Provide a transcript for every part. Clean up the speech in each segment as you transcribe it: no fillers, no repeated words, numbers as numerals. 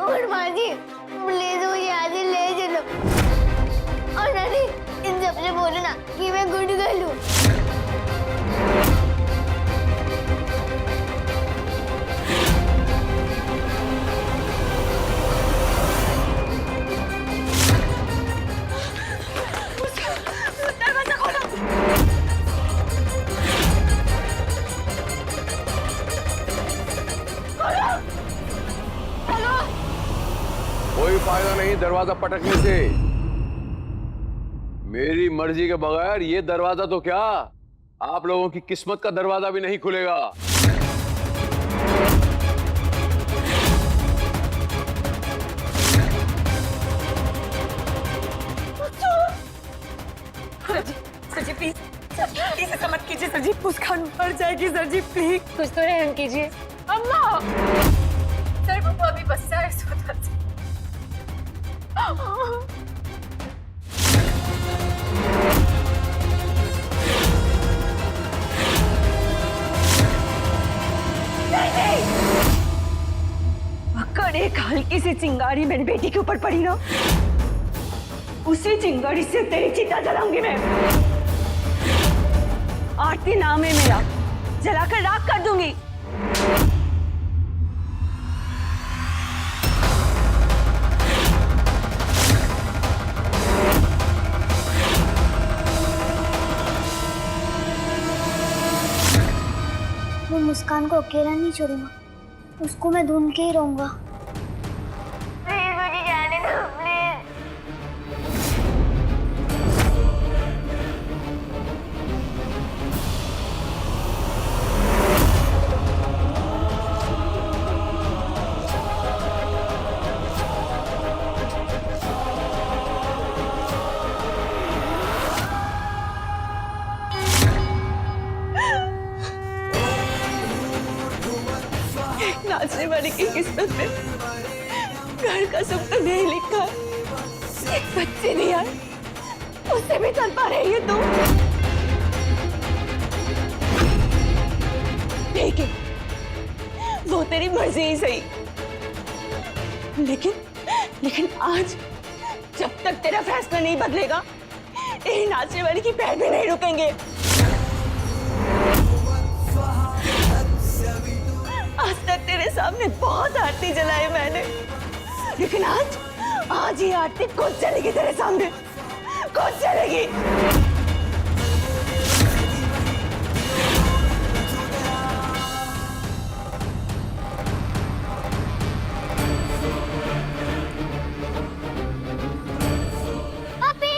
और माँ जी प्लीज मुझे यहाँ से ले चलो। और नानी इन सबसे बोलो ना कि मैं गुड गर्ल हूँ। दरवाजा खोलो। हेलो। कोई फायदा नहीं दरवाजा पटकने से। मेरी मर्जी के बगैर ये दरवाजा तो क्या, आप लोगों की किस्मत का दरवाजा भी नहीं खुलेगा। सर जी प्लीज, प्लीज ऐसा मत कीजिए सर जी, मुस्कान मर जाएगी सर जी प्लीज। कुछ तो रहम कीजिए। अम्मा सर वो अभी बच्चा है सोता था। अगर एक हल्की सी चिंगारी मेरी बेटी के ऊपर पड़ी ना, उसी चिंगारी से तेरी चिता जलाऊंगी मैं। आरती नाम है मेरा, जलाकर राख कर दूंगी। मैं मुस्कान को अकेला नहीं छोड़ूंगा, उसको मैं ढूंढ के ही रहूंगा। प्लीज मुझे जाने दो प्लीज। नाचने वाले की किस्मत में घर का सुख तो नहीं लिखा, एक बच्चे नहीं यार, उससे भी चल पा रही है तू। ठीक है, वो तेरी मर्जी ही सही, लेकिन आज जब तक तेरा फैसला नहीं बदलेगा, ये नाचने वाले की पैर भी नहीं रुकेंगे। आज तक तेरे सामने बहुत आरती जलाई मैंने, लेकिन आज ही आरती खुद चलेगी तेरे सामने, खुद चलेगी। पापी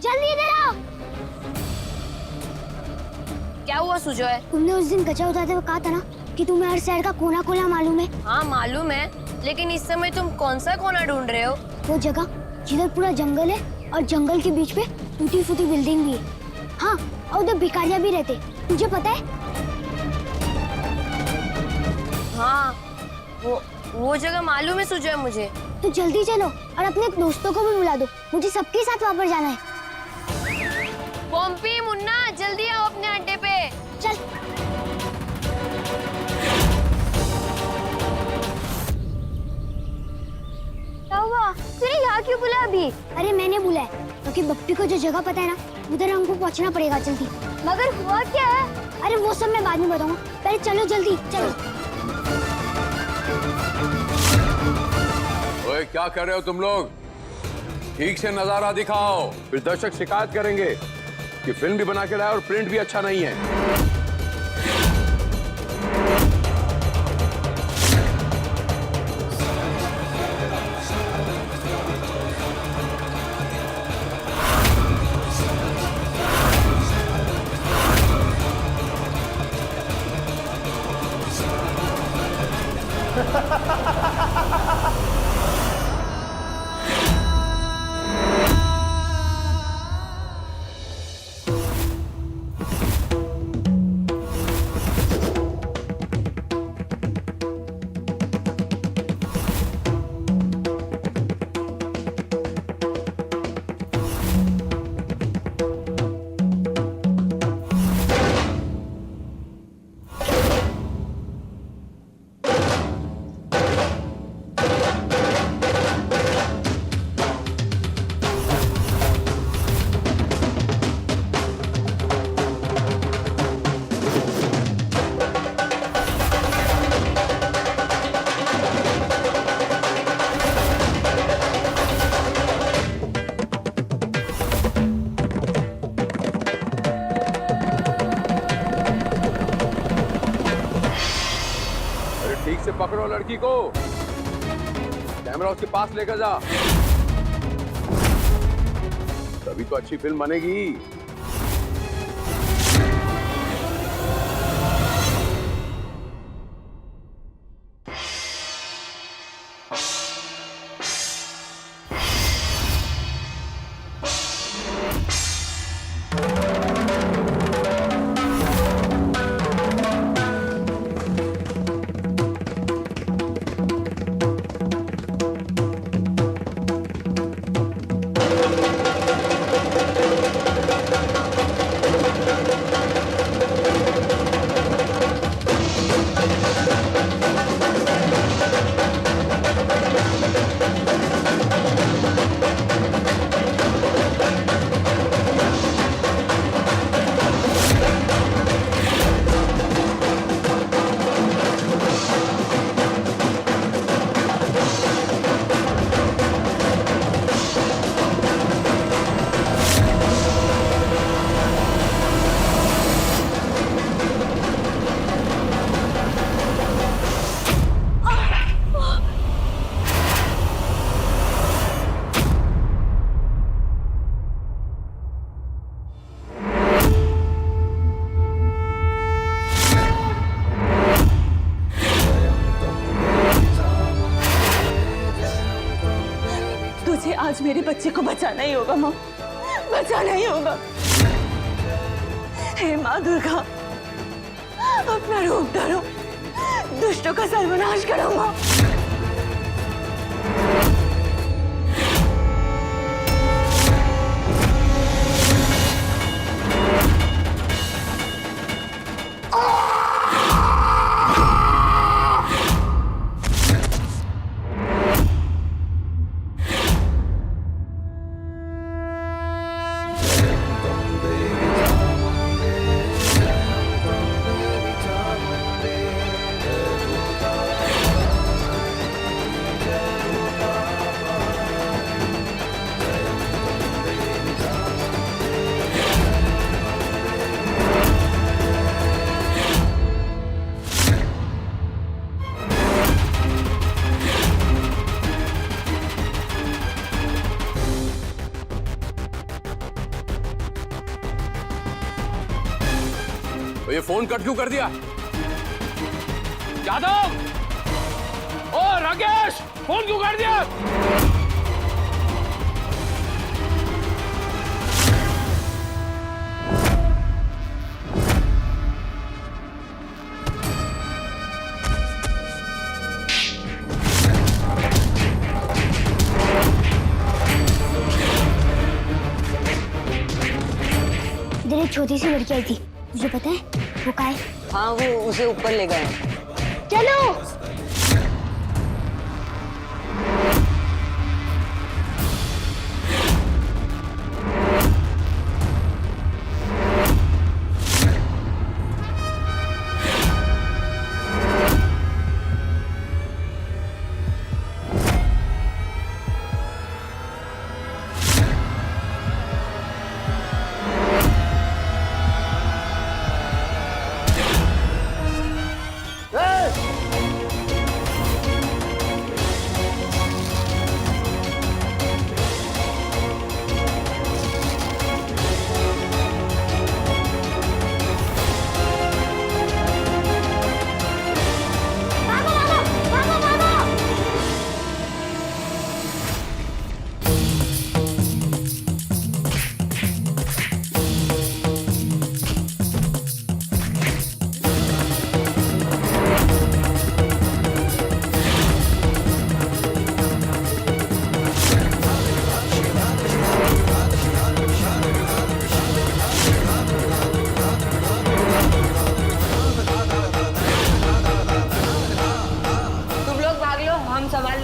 जल्दी इधर आओ। क्या हुआ सुजॉय? तुमने उस दिन गजा उठाते हुए कहा था ना कि तुम्हें हर शहर का कोना कोना मालूम है। हाँ मालूम है, लेकिन इस समय तुम कौन सा कोना ढूंढ रहे हो? वो जगह जिधर पूरा जंगल है और जंगल के बीच में टूटी फूटी बिल्डिंग भी है। हाँ, और उधर भिखारियां भी रहते, तुझे पता है? हाँ, वो जगह मालूम है सुजॉय मुझे। तो जल्दी चलो और अपने दोस्तों को भी बुला दो, मुझे सबके साथ वापस जाना है। पॉम्पी, मुन्ना, जल्दी आओ अपने अड्डे पे। चल। क्या हुआ? तूने यहाँ क्यों बुलाया अभी? अरे मैंने बुलाया क्योंकि बप्पी को जो जगह पता है ना, उधर हमको पहुँचना पड़ेगा जल्दी। मगर हुआ क्या है? अरे वो सब मैं बाद में बताऊंगा, पहले चलो जल्दी चलो। ओए क्या कर रहे हो तुम लोग? ठीक से नजारा दिखाओ, फिर दर्शक शिकायत करेंगे कि फिल्म भी बना के लाया और प्रिंट भी अच्छा नहीं है। ठीक से पकड़ो लड़की को, कैमरा उसके पास लेकर जा, तभी तो अच्छी फिल्म बनेगी। आज मेरे बच्चे को बचाना ही होगा माँ, बचाना ही होगा। हे माँ दुर्गा, अपना रूप धरो, दुष्टों का सर्वनाश करो माँ। तो ये फोन कट क्यों कर दिया? यादव! ओ राकेश! फोन क्यों कर दिया? इधर एक छोटी सी लड़की आई थी, तुझे पता है वो कहाँ है? हाँ, वो उसे ऊपर ले गए। चलो।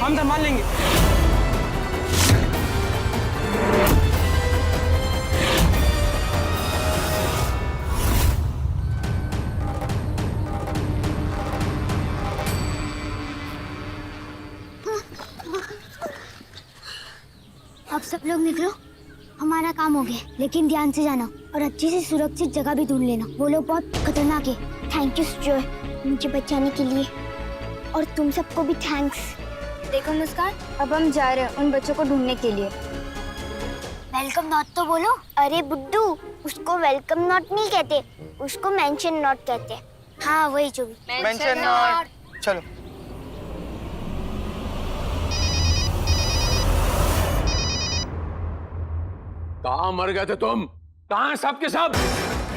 हम संभाल लेंगे। अब सब लोग निकलो, हमारा काम हो गया, लेकिन ध्यान से जाना और अच्छी से सुरक्षित जगह भी ढूंढ लेना। वो लोग बहुत खतरनाक है। थैंक यू सुजॉय, मुझे बचाने के लिए। और तुम सबको भी थैंक्स। देखो मुस्कान, अब हम जा रहे हैं उन बच्चों को ढूंढने के लिए। वेलकम नॉट तो बोलो। अरे बुड्ढू, उसको वेलकम नॉट नहीं कहते, उसको मेंशन नॉट कहते। हाँ वही जो भी। Mention not. चलो। कहाँ मर गए थे तुम? कहाँ हैं सब के सब?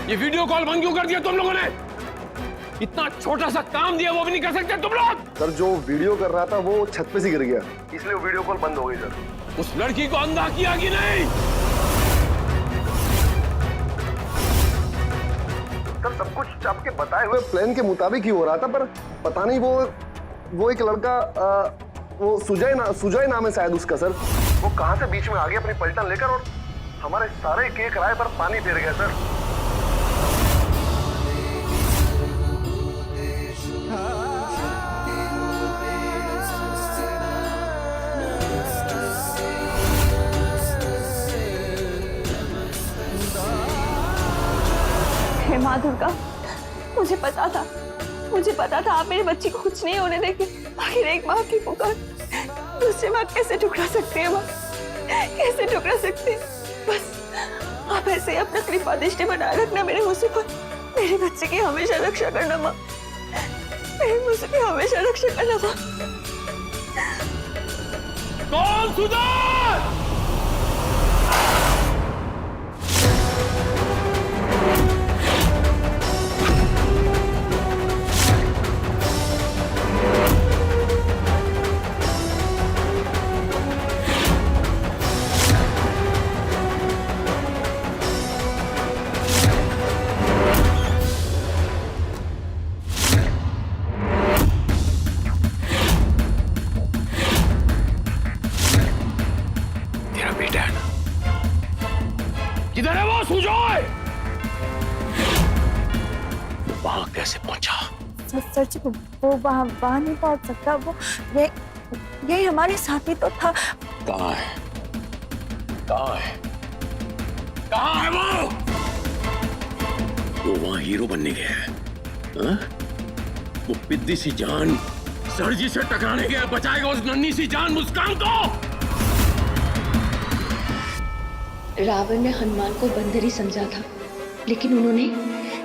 ये वीडियो कॉल बंद क्यों कर दिया तुम लोगों ने? इतना छोटा सा काम दिया वो भी नहीं कर सकते तुम लोग? सर जो वीडियो कर रहा था वो छत पे से गिर गया, इसलिए वीडियो कॉल बंद हो गई सर। उस लड़की को अंधा किया कि नहीं? सर सब कुछ आपके बताए हुए प्लान के मुताबिक ही हो रहा था, पर पता नहीं वो एक लड़का वो सुजय नाम है शायद उसका सर, वो कहां से बीच में आ गया अपनी पलटन लेकर और हमारे सारे केक राय पर पानी फेर गया सर। हे माँ दुर्गा, मुझे पता था आप मेरी बच्ची को कुछ नहीं होने देंगे। आखिर एक माँ की पुकार दूसरी माँ कैसे ठुकरा सकते हैं? माँ कैसे ठुकरा सकते हैं? बस आप ऐसे ही अपना कृपा दृष्टि बनाए रखना मेरे मुझसे पर। मेरी बच्ची की हमेशा रक्षा करना माँ, मेरे मुझसे की हमेशा रक्षा करना माँ। कौन सुधर? किधर है वो सुजय? वहां कैसे पहुंचा? सर जी वो वहाँ नहीं पहुँच सकता। वो ये हमारे साथ ही तो था। कहाँ है? कहाँ है? कहाँ है वो? वो वहां हीरो बनने गया है। हाँ? वो पिद्दी सी जान सर जी से टकराने गया, बचाएगा उस नन्ही सी जान मुस्कान को? रावण ने हनुमान को बंदर ही समझा था, लेकिन उन्होंने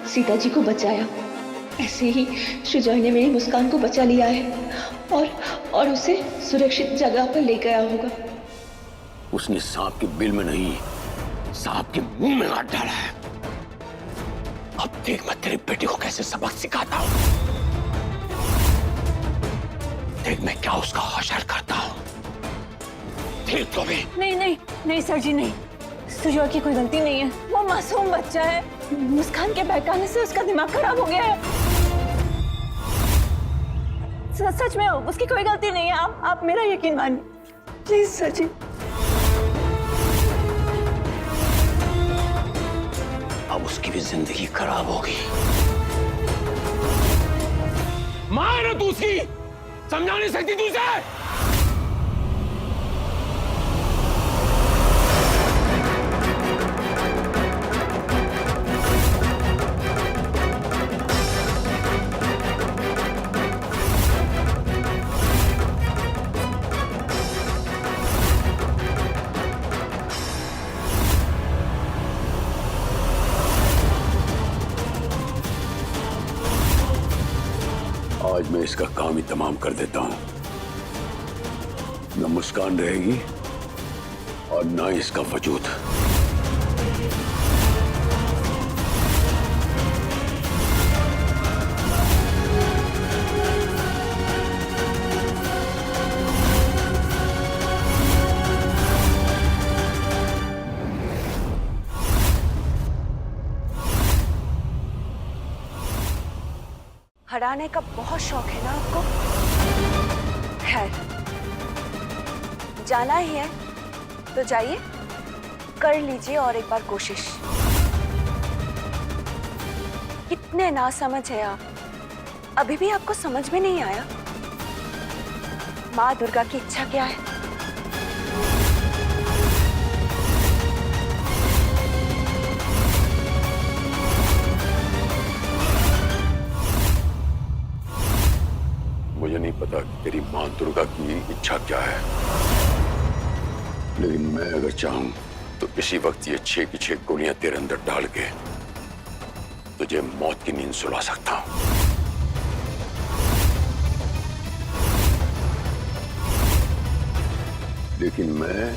सीता जी को बचाया। ऐसे ही सुजय ने मेरी मुस्कान को बचा लिया है और उसे सुरक्षित जगह पर ले गया होगा। उसने सांप के बिल में नहीं, सांप के मुंह में हाथ डाला है। अब देख मैं तेरे बेटे को कैसे सबक सिखाता हूं। देख मैं क्या उसका हौसला करता हूं। देख तो भी। नहीं सर जी नहीं, सुजय की कोई गलती नहीं है। वो मासूम बच्चा है, मुस्कान के बहकाने से उसका दिमाग खराब हो गया है। सच में उसकी कोई गलती नहीं है। आप मेरा यकीन मानिए प्लीज सर जी। अब उसकी भी जिंदगी खराब होगी। मां है ना तू उसकी, समझा नहीं सकती तू उसे? आज मैं इसका काम ही तमाम कर देता हूं। न मुस्कान रहेगी और न इसका वजूद। हराने का बहुत शौक है ना आपको? खैर, जाना ही है तो जाइए, कर लीजिए और एक बार कोशिश। कितने नासमझ हैं आप, अभी भी आपको समझ में नहीं आया माँ दुर्गा की इच्छा क्या है? मुझे नहीं पता कि तेरी माँ दुर्गा की इच्छा क्या है, लेकिन मैं अगर चाहूं तो इसी वक्त ये 6 की 6 गोलियां तेरे अंदर डाल के तुझे मौत की नींद सुला सकता हूं। लेकिन मैं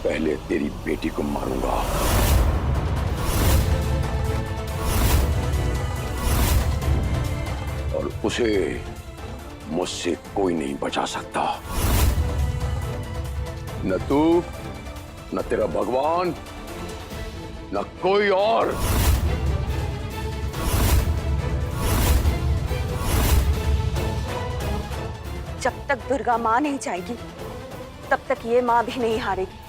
पहले तेरी बेटी को मारूंगा। और उसे मुझसे कोई नहीं बचा सकता, न तू, न तेरा भगवान, न कोई और। जब तक दुर्गा मां नहीं जाएगी तब तक ये मां भी नहीं हारेगी।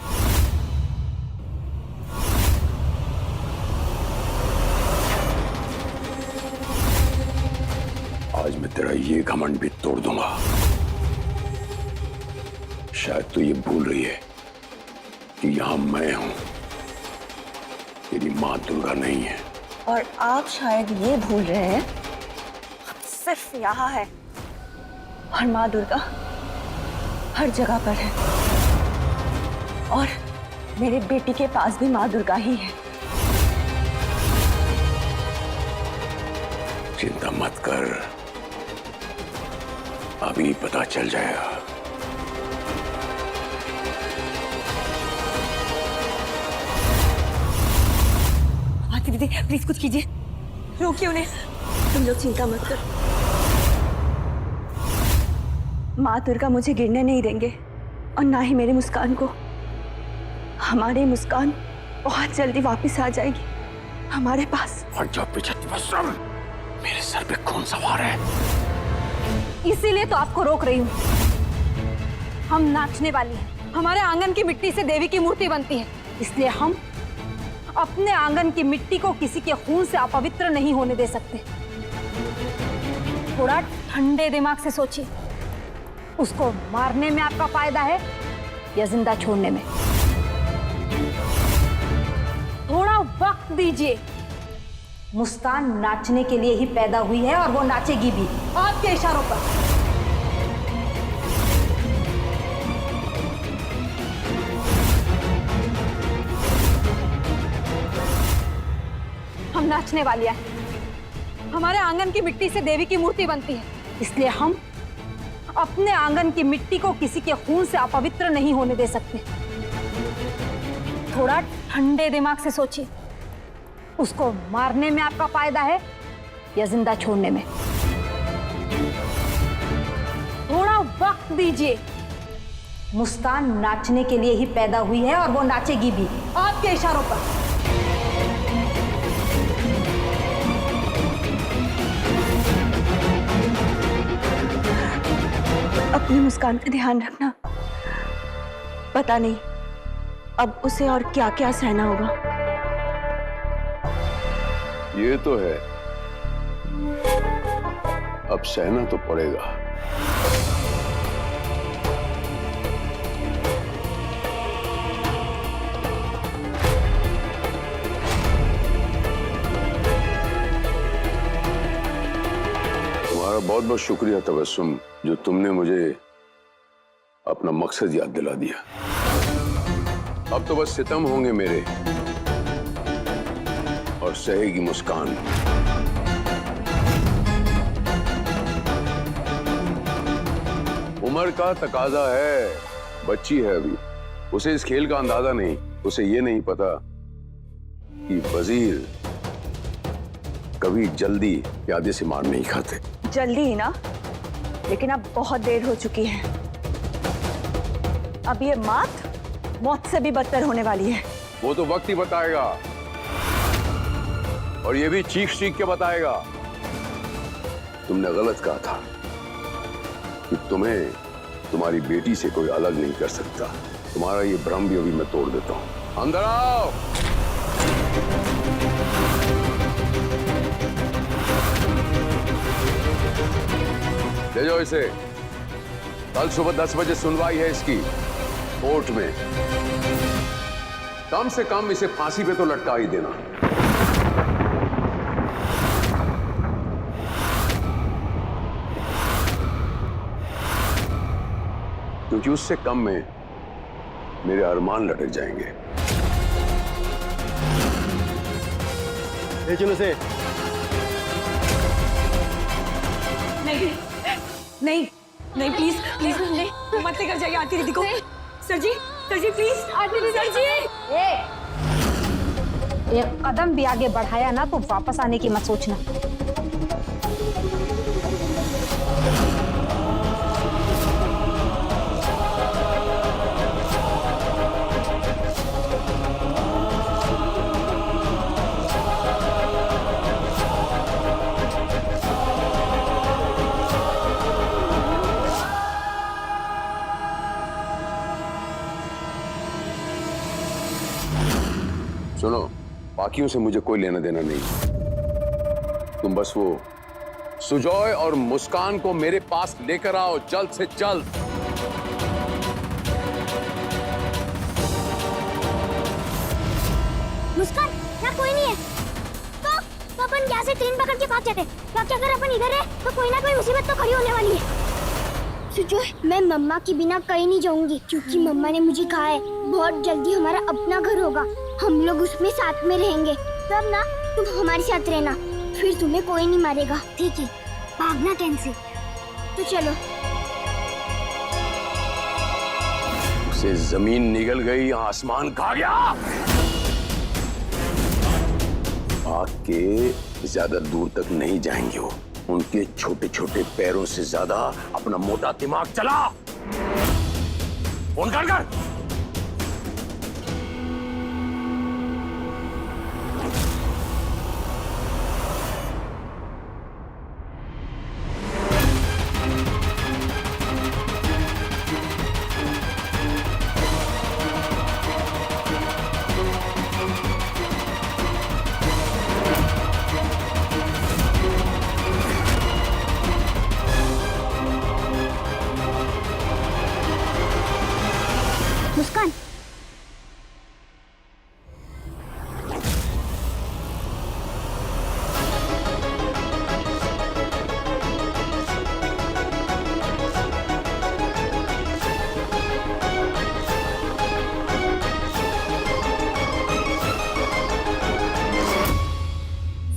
आज मैं तेरा ये घमंड भी तोड़ दूंगा। शायद तू ये भूल रही है कि यहां मैं हूं, तेरी मां दुर्गा नहीं है। और आप शायद ये भूल रहे हैं हम सिर्फ यहाँ है और माँ दुर्गा हर जगह पर है। और मेरे बेटी के पास भी माँ दुर्गा ही है। चिंता मत कर, अभी पता चल जाएगा। आती दीदी प्लीज कुछ कीजिए, रोकिए उन्हें। तुम लोग चिंता मत करो, माँ दुर्गा मुझे गिरने नहीं देंगे और ना ही मेरी मुस्कान को। हमारी मुस्कान बहुत जल्दी वापस आ जाएगी हमारे पास। और जब मेरे सर पे खून सवार है, इसीलिए तो आपको रोक रही हूँ। हम नाचने वाली हैं। हमारे आंगन की मिट्टी से देवी की मूर्ति बनती है, इसलिए हम अपने आंगन की मिट्टी को किसी के खून से अपवित्र नहीं होने दे सकते। थोड़ा ठंडे दिमाग से सोचिए, उसको मारने में आपका फायदा है या जिंदा छोड़ने में? थोड़ा वक्त दीजिए। मुस्कान नाचने के लिए ही पैदा हुई है और वो नाचेगी भी आपके इशारों पर। हम नाचने वाले हैं। हमारे आंगन की मिट्टी से देवी की मूर्ति बनती है, इसलिए हम अपने आंगन की मिट्टी को किसी के खून से अपवित्र नहीं होने दे सकते। थोड़ा ठंडे दिमाग से सोचिए, उसको मारने में आपका फायदा है या जिंदा छोड़ने में? थोड़ा वक्त दीजिए। मुस्कान नाचने के लिए ही पैदा हुई है और वो नाचेगी भी आपके इशारों पर। अपनी मुस्कान का ध्यान रखना। पता नहीं अब उसे और क्या क्या सहना होगा। ये तो है, अब सहना तो पड़ेगा। तुम्हारा बहुत बहुत शुक्रिया तबस्सुम, जो तुमने मुझे अपना मकसद याद दिला दिया। अब तो बस सितम होंगे मेरे और सहेगी मुस्कान। उम्र का तकाजा है, बच्ची है अभी, उसे इस खेल का अंदाजा नहीं। उसे ये नहीं पता कि वजीर कभी जल्दी प्यादे से मार नहीं खाते। जल्दी ही ना, लेकिन अब बहुत देर हो चुकी है। अब ये मौत से भी बदतर होने वाली है। वो तो वक्त ही बताएगा, और ये भी चीख चीख के बताएगा। तुमने गलत कहा था कि तुम्हें तुम्हारी बेटी से कोई अलग नहीं कर सकता। तुम्हारा ये भ्रम भी अभी मैं तोड़ देता हूं। अंदर आओ। ले जाओ इसे। कल सुबह 10 बजे सुनवाई है इसकी कोर्ट में। कम से कम इसे फांसी पे तो लटका ही देना। क्योंकि उससे कम में मेरे अरमान लटक जाएंगे। भेजो से। नहीं नहीं नहीं, प्लीज प्लीज नहीं, मत लेकर जाइए आरती दीदी को। सर जी प्लीज, आरती दीदी। सर जी एक कदम भी आगे बढ़ाया ना तो वापस आने की मत सोचना। सुनो, बाकियों से मुझे कोई लेना देना नहीं। तुम बस वो सुजॉय और मुस्कान को मेरे पास लेकर आओ जल्द से जल्द। मुस्कान, यहाँ कोई नहीं है। तो अपन यहाँ से ट्रेन पकड़ के भाग जाते। क्योंकि अगर अपन इधर है तो कोई ना कोई मुसीबत तो खड़ी होने वाली है। सुजॉय, मैं मम्मा के बिना कहीं नहीं जाऊंगी, क्योंकि मम्मा ने मुझे कहा है बहुत जल्दी हमारा अपना घर होगा, हम लोग उसमें साथ में रहेंगे। तब ना तुम हमारे साथ रहना, फिर तुम्हें कोई नहीं मारेगा। ठीक है, भागना ट्रेन से। तो चलो। उसे जमीन निगल गई, आसमान खा गया। भाग के ज्यादा दूर तक नहीं जाएंगे वो। उनके छोटे छोटे पैरों से ज्यादा अपना मोटा दिमाग चला। फोन कर। मुस्कान,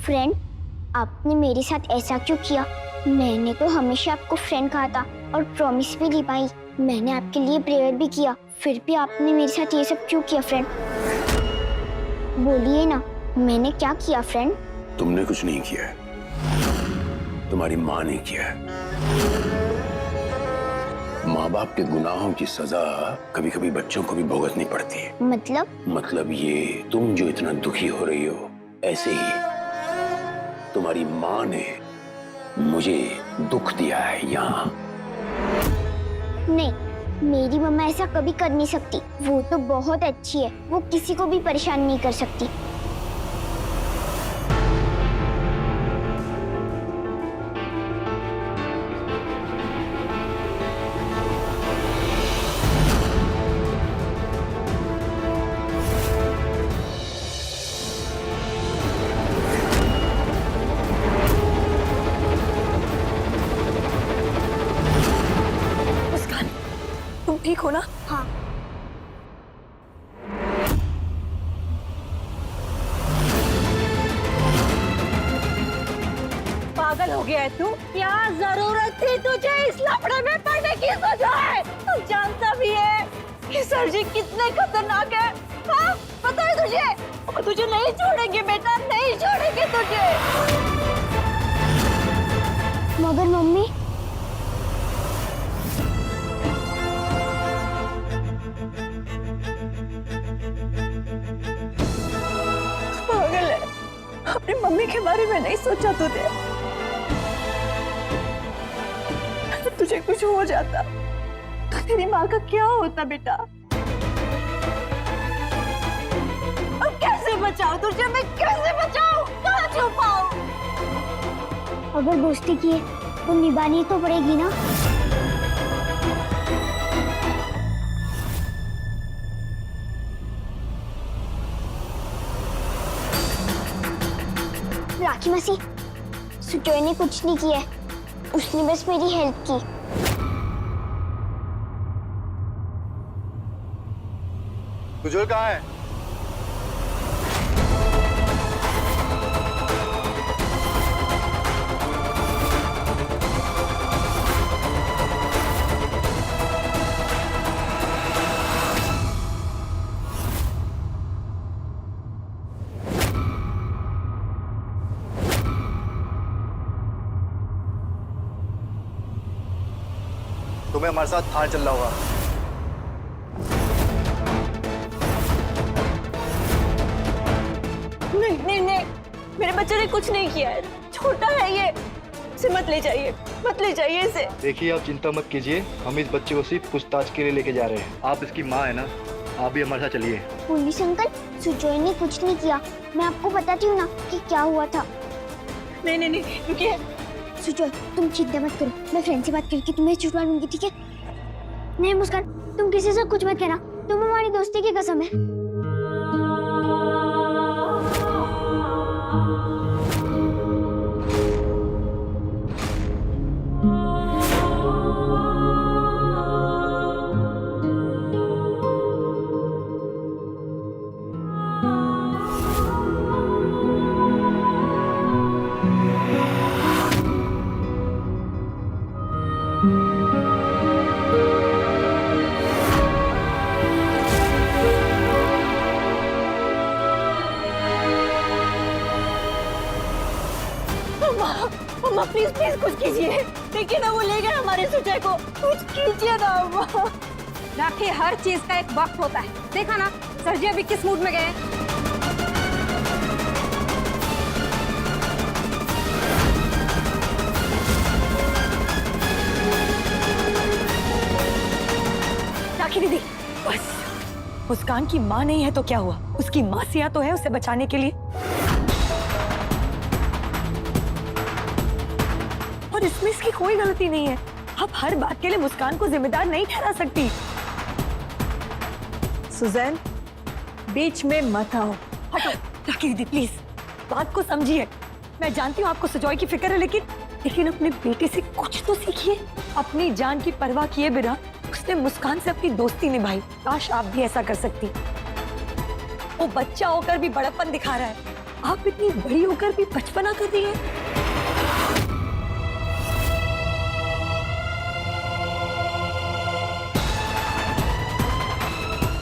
फ्रेंड, आपने मेरे साथ ऐसा क्यों किया? मैंने तो हमेशा आपको फ्रेंड कहा था और प्रॉमिस भी निभाई। मैंने आपके लिए प्रेयर भी किया, फिर भी आपने मेरे साथ ये सब क्यों किया फ्रेंड? बोलिए ना, मैंने क्या किया फ्रेंड? तुमने कुछ नहीं किया है, तुम्हारी माँ ने किया है। माँ बाप के गुनाहों की सजा कभी कभी बच्चों को भी भुगतनी पड़ती है। मतलब ये, तुम जो इतना दुखी हो रही हो, ऐसे ही तुम्हारी माँ ने मुझे दुख दिया है यहाँ। नहीं, मेरी मम्मा ऐसा कभी कर नहीं सकती। वो तो बहुत अच्छी है, वो किसी को भी परेशान नहीं कर सकती। तुम ठीक हो ना? हाँ। पागल हो गया है तू? क्या जरूरत थी तुझे इस लफड़े में पड़ने की? सुजॉय, तू जानता भी है कि सर जी कितने खतरनाक है। हाँ, पता है तुझे? और तुझे नहीं छोड़ेंगे बेटा, नहीं छोड़ेंगे तुझे। मगर मम्मी, पागल है, अपनी मम्मी के बारे में नहीं सोचा तूने। अगर तुझे कुछ हो जाता तो तेरी माँ का क्या होता बेटा? अब कैसे बचाऊं तुझे? मैं कैसे बचाऊं? कहाँ छुपाऊं? अगर दोस्ती की है तो निभानी तो पड़ेगी ना। राखी मसी, सुजॉय ने कुछ नहीं किया है, उसने बस मेरी हेल्प की। सुजोय कहाँ है? तुम्हें हमारे साथ थाने चलना होगा। नहीं नहीं नहीं, मेरे बच्चे ने कुछ नहीं किया है, छोटा है ये, इसे मत ले जाइए, मत ले जाइए इसे। देखिए आप चिंता मत कीजिए, हम इस बच्चे को सिर्फ पूछताछ के लिए लेके जा रहे हैं। आप इसकी माँ है ना, आप भी हमारे साथ चलिए। पुलिस अंकल, सुजॉय ने कुछ नहीं किया। मैं आपको बताती हूँ ना कि क्या हुआ था। नहीं नहीं नहीं, रुकिए। सुजॉय, तुम चिंता मत करो, मैं फ्रेंड से बात करके तुम्हें छुड़वा लूंगी, ठीक है? नहीं मुस्कान, तुम किसी से कुछ मत कहना, तुम हमारी दोस्ती की कसम है। अम्मा प्लीज प्लीज कुछ कीजिए, देखिए ना वो ले गए हमारे सुजय को, कुछ कीजिए ना अम्मा। राखी, हर चीज का एक वक्त होता है। देखा ना सर जी अभी किस मूड में गए हैं। राखी दीदी बस, मुस्कान की माँ नहीं है तो क्या हुआ, उसकी मासिया तो है उसे बचाने के लिए, और इसमें इसकी कोई गलती नहीं है। अब हर बात के लिए मुस्कान को जिम्मेदार नहीं ठहरा सकती। सुजैन, बीच में मत आओ, हटो। राखी दीदी प्लीज बात को समझिए, मैं जानती हूँ आपको सुजॉय की फिक्र है, लेकिन अपने बेटे से कुछ तो सीखिए। अपनी जान की परवाह किए बिना उसने मुस्कान से अपनी दोस्ती निभाई, काश आप भी ऐसा कर सकती। वो बच्चा होकर भी बड़प्पन दिखा रहा है, आप इतनी बड़ी होकर भी बचपना कर रही है।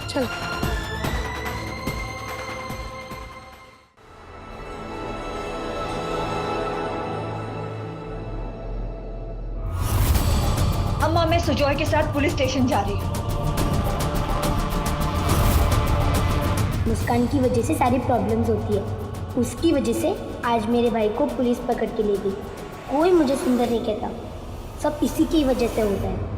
चलो अम्मा, मैं सुजॉय के साथ पुलिस स्टेशन जा रही हूँ। मुस्कान की वजह से सारी प्रॉब्लम्स होती है, उसकी वजह से आज मेरे भाई को पुलिस पकड़ के ले गई। कोई मुझे सुंदर नहीं कहता, सब इसी की वजह से होता है।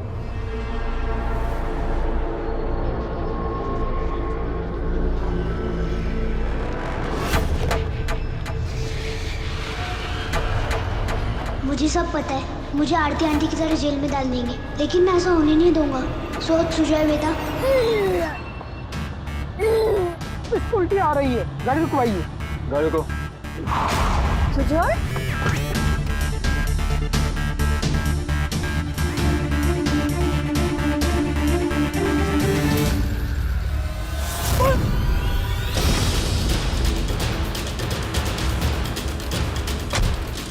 मुझे सब पता है, मुझे आरती आंटी की तरह जेल में डाल देंगे, लेकिन मैं ऐसा होने नहीं दूंगा। सोच सुजॉय बेटा। उल्टी आ रही है, गाड़ी रुकवाइए। गाड़ी को सुजॉय,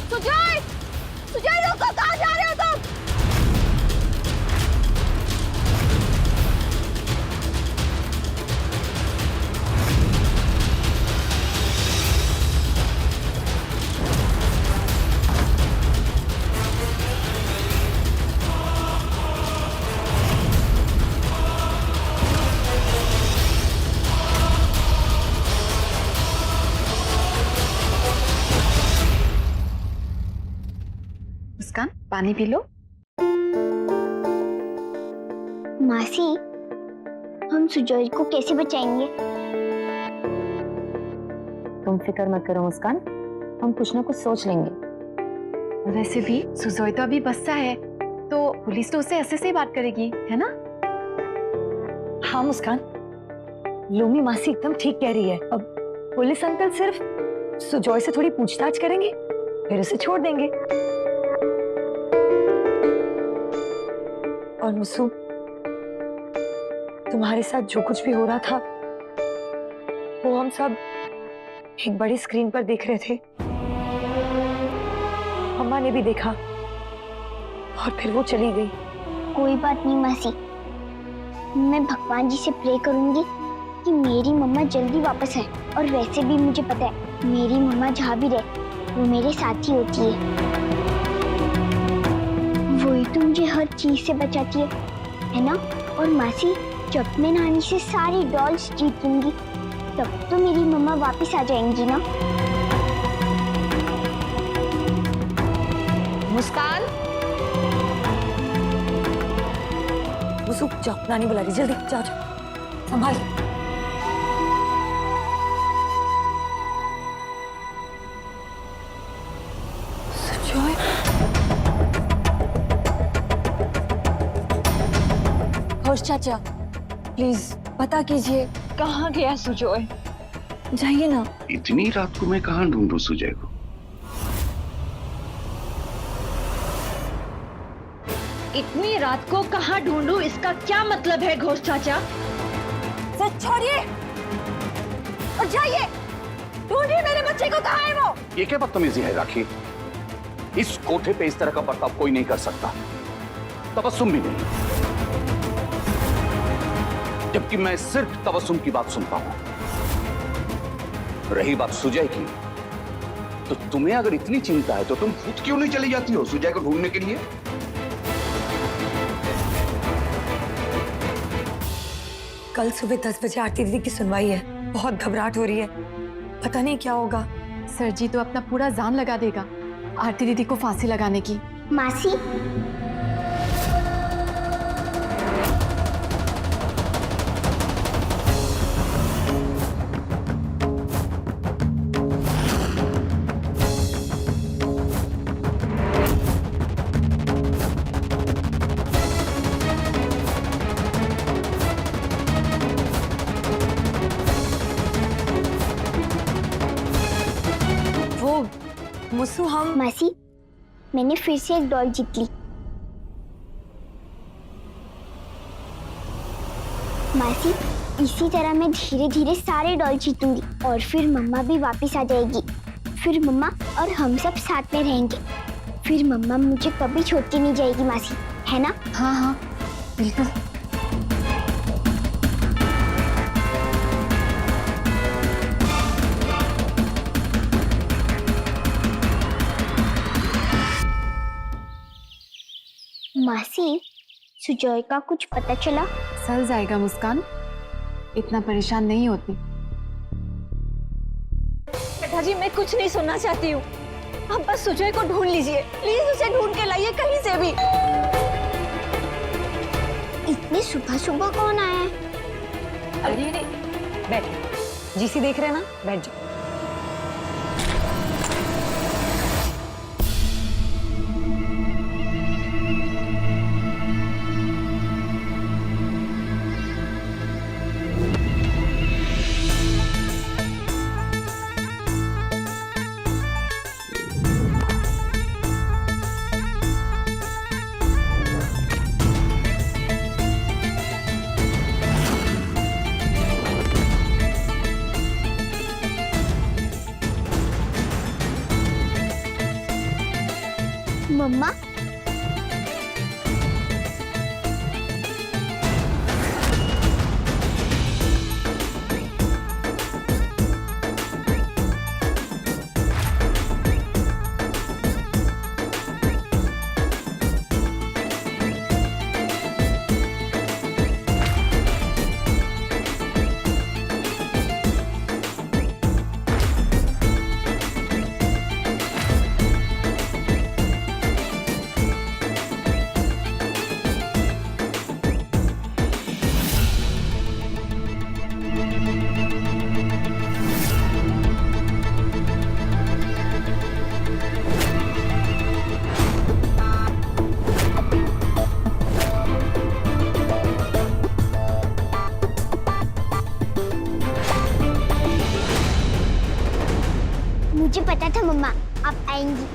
सुजॉय, सुजॉय रुको, कहाँ जा रहे हो तुम? मुस्कान, पानी पी लो। मासी, हम सुजॉय को कैसे बचाएंगे? तुम फिक्र मत करो मुस्कान, हम कुछ ना कुछ सोच लेंगे। वैसे भी सुजॉय तो अभी बच्चा है, तो पुलिस तो उससे ऐसे से ही बात करेगी, है ना? हाँ मुस्कान, लूमी मासी एकदम ठीक कह रही है। अब पुलिस अंकल सिर्फ सुजॉय से थोड़ी पूछताछ करेंगे, फिर उसे छोड़ देंगे। और मुसू, तुम्हारे साथ जो कुछ भी हो रहा था वो हम सब एक बड़ी स्क्रीन पर देख रहे थे। अम्मा ने भी देखा और फिर वो चली गई। कोई बात नहीं मासी, मैं भगवान जी से प्रे करूंगी कि मेरी मम्मा जल्दी वापस आए। और वैसे भी मुझे पता है मेरी मम्मा जहाँ भी रहे वो मेरे साथ ही होती है। वही तो मुझे हर चीज से बचाती है ना। और मासी, जब मैं नानी से सारी डॉल्स जीत लूंगी तब तो मेरी मम्मा वापस आ जाएंगी ना। मुस्कान, मुसु जाओ, नानी बुला रही, जल्दी जाओ जाओ, संभाल। सुजॉय, घोष चाचा प्लीज पता कीजिए कहाँ गया सुजॉय। जाइए ना। इतनी रात को मैं कहाँ ढूंढूं सुजय को? इतनी रात को कहाँ ढूंढूं, इसका क्या मतलब है घोष चाचा? सच छोड़िए और जाइए, ढूंढिए मेरे बच्चे को, कहाँ है वो? ये क्या बदतमीजी है राखी? इस कोठे पे इस तरह का बर्ताव कोई नहीं कर सकता, तबस्सुम भी नहीं। जबकि मैं सिर्फ तबस्सुम की बात सुनता हूं। रही बात सुजय की, तो तुम्हें अगर इतनी चिंता है तो तुम खुद क्यों नहीं चली जाती हो सुजय को ढूंढने के लिए? कल सुबह 10 बजे आरती दीदी की सुनवाई है। बहुत घबराहट हो रही है, पता नहीं क्या होगा। सर जी तो अपना पूरा जान लगा देगा आरती दीदी को फांसी लगाने की। मासी, मुसु हम मासी, मैंने फिर से एक डॉल जीत ली। मासी, इसी तरह मैं धीरे धीरे सारे डॉल जीतूंगी और फिर मम्मा भी वापस आ जाएगी। फिर मम्मा और हम सब साथ में रहेंगे। फिर मम्मा मुझे कभी छोड़ के नहीं जाएगी मासी, है ना? हाँ हाँ बिल्कुल। मासी, सुजॉय का कुछ पता चला? चल जाएगा मुस्कान, इतना परेशान नहीं होती। बेटा जी, मैं कुछ नहीं सुनना चाहती हूँ। आप बस सुजय को ढूंढ लीजिए, प्लीज उसे ढूंढ के लाइए कहीं से भी। इतनी सुबह सुबह कौन आया है? अरे नहीं, बैठ, जीसी देख रहे हैं ना, बैठ जाओ। मम्मा, मुझे पता था मम्मा आप आएंगी।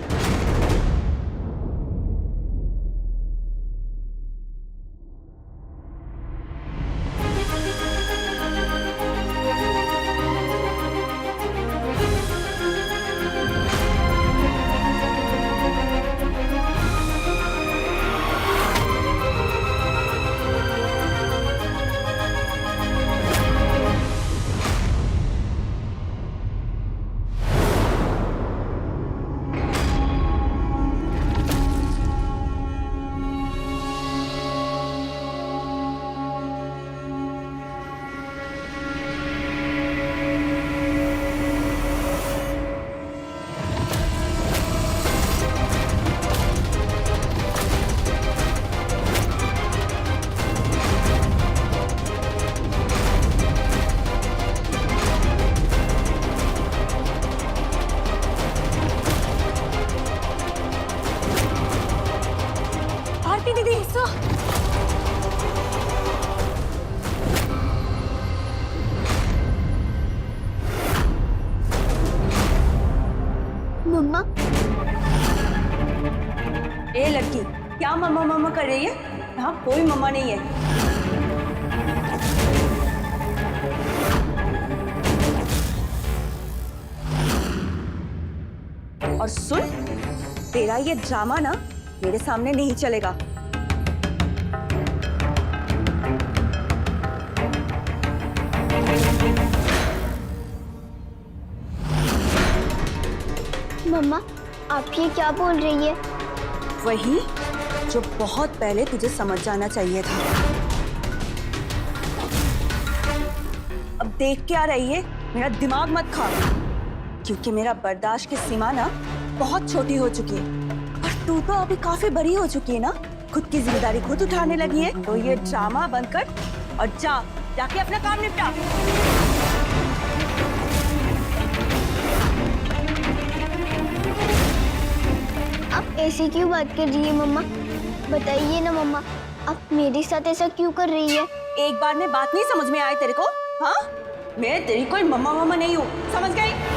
आरती दीदी मम्मा ए लड़की, क्या मम्मा मम्मा कर रही है? यहाँ कोई मम्मा नहीं है। और सुन, तेरा ये ड्रामा ना मेरे सामने नहीं चलेगा। मम्मा आप ये क्या बोल रही है? वही जो बहुत पहले तुझे समझ जाना चाहिए था। अब देख क्या रही है, मेरा दिमाग मत खा, क्योंकि मेरा बर्दाश्त की सीमा ना बहुत छोटी हो चुकी है। और तू तो अभी काफी बड़ी हो चुकी है ना, खुद की जिम्मेदारी खुद उठाने लगी है। तो ये ड्रामा बंद कर और जाके अपना काम निपटा। आप ऐसे क्यों बात कर रही है मम्मा? बताइए ना मम्मा, आप मेरे साथ ऐसा क्यों कर रही है? एक बार में बात नहीं समझ में आई तेरे को? हाँ, मैं तेरी कोई मम्मा मम्मा नहीं हूँ, समझ गई?